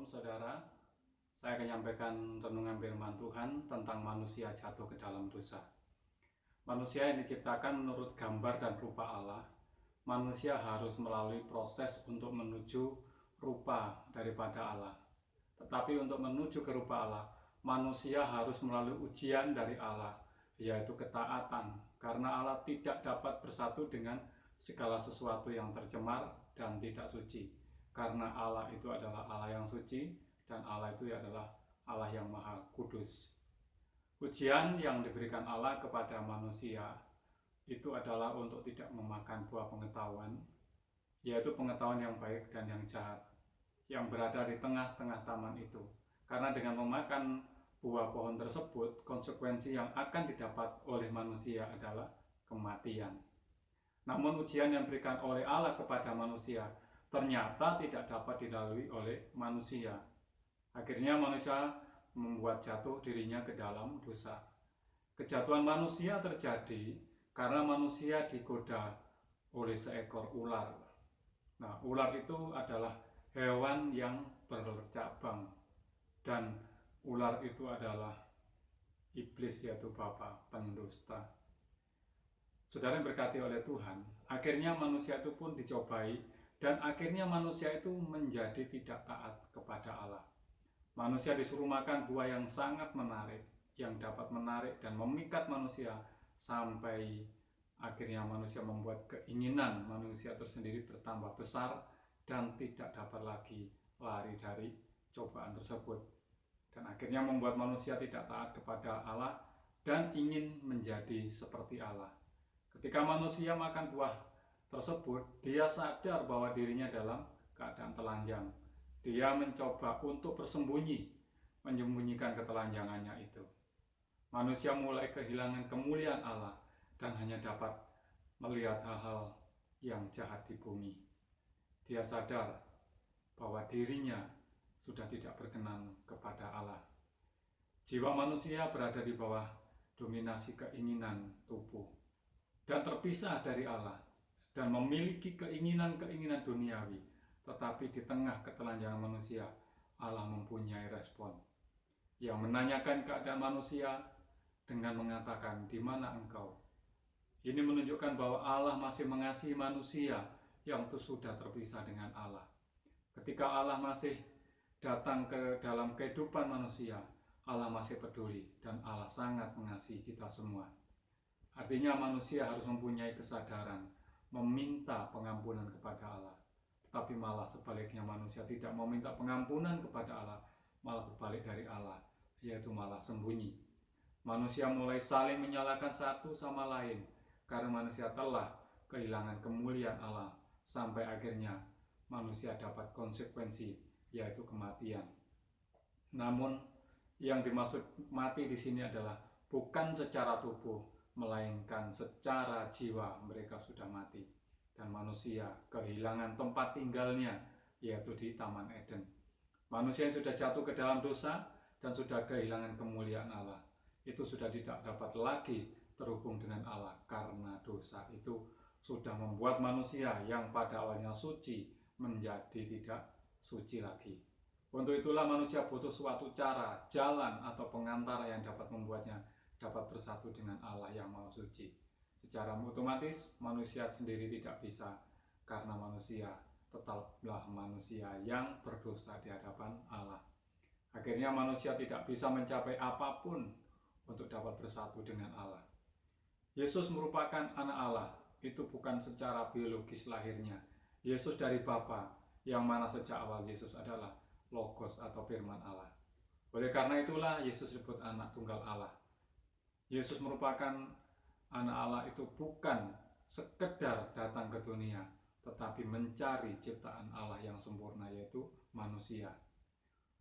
Shalom saudara, saya akan menyampaikan renungan firman Tuhan tentang manusia jatuh ke dalam dosa. Manusia yang diciptakan menurut gambar dan rupa Allah, manusia harus melalui proses untuk menuju rupa daripada Allah. Tetapi untuk menuju ke rupa Allah, manusia harus melalui ujian dari Allah, yaitu ketaatan, karena Allah tidak dapat bersatu dengan segala sesuatu yang tercemar dan tidak suci. Karena Allah itu adalah Allah yang suci dan Allah itu adalah Allah yang maha kudus. Ujian yang diberikan Allah kepada manusia itu adalah untuk tidak memakan buah pengetahuan, yaitu pengetahuan yang baik dan yang jahat, yang berada di tengah-tengah taman itu. Karena dengan memakan buah pohon tersebut, konsekuensi yang akan didapat oleh manusia adalah kematian. Namun ujian yang diberikan oleh Allah kepada manusia ternyata tidak dapat dilalui oleh manusia. Akhirnya manusia membuat jatuh dirinya ke dalam dosa. Kejatuhan manusia terjadi karena manusia digoda oleh seekor ular. Nah, ular itu adalah hewan yang bercabang, dan ular itu adalah iblis, yaitu bapa pendusta. Saudara yang berkati oleh Tuhan, akhirnya manusia itu pun dicobai, dan akhirnya manusia itu menjadi tidak taat kepada Allah. Manusia disuruh makan buah yang sangat menarik, yang dapat menarik dan memikat manusia, sampai akhirnya manusia membuat keinginan manusia tersendiri bertambah besar dan tidak dapat lagi lari dari cobaan tersebut. Dan akhirnya membuat manusia tidak taat kepada Allah dan ingin menjadi seperti Allah. Ketika manusia makan buah tersebut, dia sadar bahwa dirinya dalam keadaan telanjang. Dia mencoba untuk bersembunyi, menyembunyikan ketelanjangannya itu. Manusia mulai kehilangan kemuliaan Allah dan hanya dapat melihat hal-hal yang jahat di bumi. Dia sadar bahwa dirinya sudah tidak berkenan kepada Allah. Jiwa manusia berada di bawah dominasi keinginan tubuh dan terpisah dari Allah, dan memiliki keinginan-keinginan duniawi. Tetapi di tengah ketelanjangan manusia, Allah mempunyai respon yang menanyakan keadaan manusia dengan mengatakan, "Di mana engkau?" Ini menunjukkan bahwa Allah masih mengasihi manusia yang sudah terpisah dengan Allah. Ketika Allah masih datang ke dalam kehidupan manusia, Allah masih peduli dan Allah sangat mengasihi kita semua. Artinya manusia harus mempunyai kesadaran meminta pengampunan kepada Allah. Tetapi malah sebaliknya, manusia tidak meminta pengampunan kepada Allah, malah berbalik dari Allah, yaitu malah sembunyi. Manusia mulai saling menyalahkan satu sama lain karena manusia telah kehilangan kemuliaan Allah, sampai akhirnya manusia dapat konsekuensi, yaitu kematian. Namun yang dimaksud mati di sini adalah bukan secara tubuh, melainkan secara jiwa. Mereka sudah mati dan manusia kehilangan tempat tinggalnya, yaitu di Taman Eden. Manusia yang sudah jatuh ke dalam dosa dan sudah kehilangan kemuliaan Allah, itu sudah tidak dapat lagi terhubung dengan Allah, karena dosa itu sudah membuat manusia yang pada awalnya suci menjadi tidak suci lagi. Untuk itulah manusia butuh suatu cara, jalan atau pengantara yang dapat membuatnya dapat bersatu dengan Allah yang maha suci. Secara otomatis manusia sendiri tidak bisa, karena manusia tetaplah manusia yang berdosa di hadapan Allah. Akhirnya manusia tidak bisa mencapai apapun untuk dapat bersatu dengan Allah. Yesus merupakan anak Allah, itu bukan secara biologis lahirnya. Yesus dari Bapa, yang mana sejak awal Yesus adalah Logos atau firman Allah. Oleh karena itulah Yesus disebut anak tunggal Allah. Yesus merupakan anak Allah itu bukan sekedar datang ke dunia, tetapi mencari ciptaan Allah yang sempurna, yaitu manusia.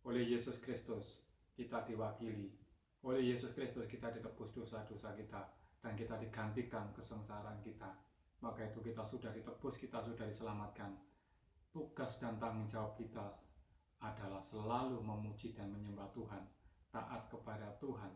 Oleh Yesus Kristus kita diwakili. Oleh Yesus Kristus kita ditebus dosa-dosa kita, dan kita digantikan kesengsaraan kita. Maka itu kita sudah ditebus, kita sudah diselamatkan. Tugas dan tanggung jawab kita adalah selalu memuji dan menyembah Tuhan, taat kepada Tuhan,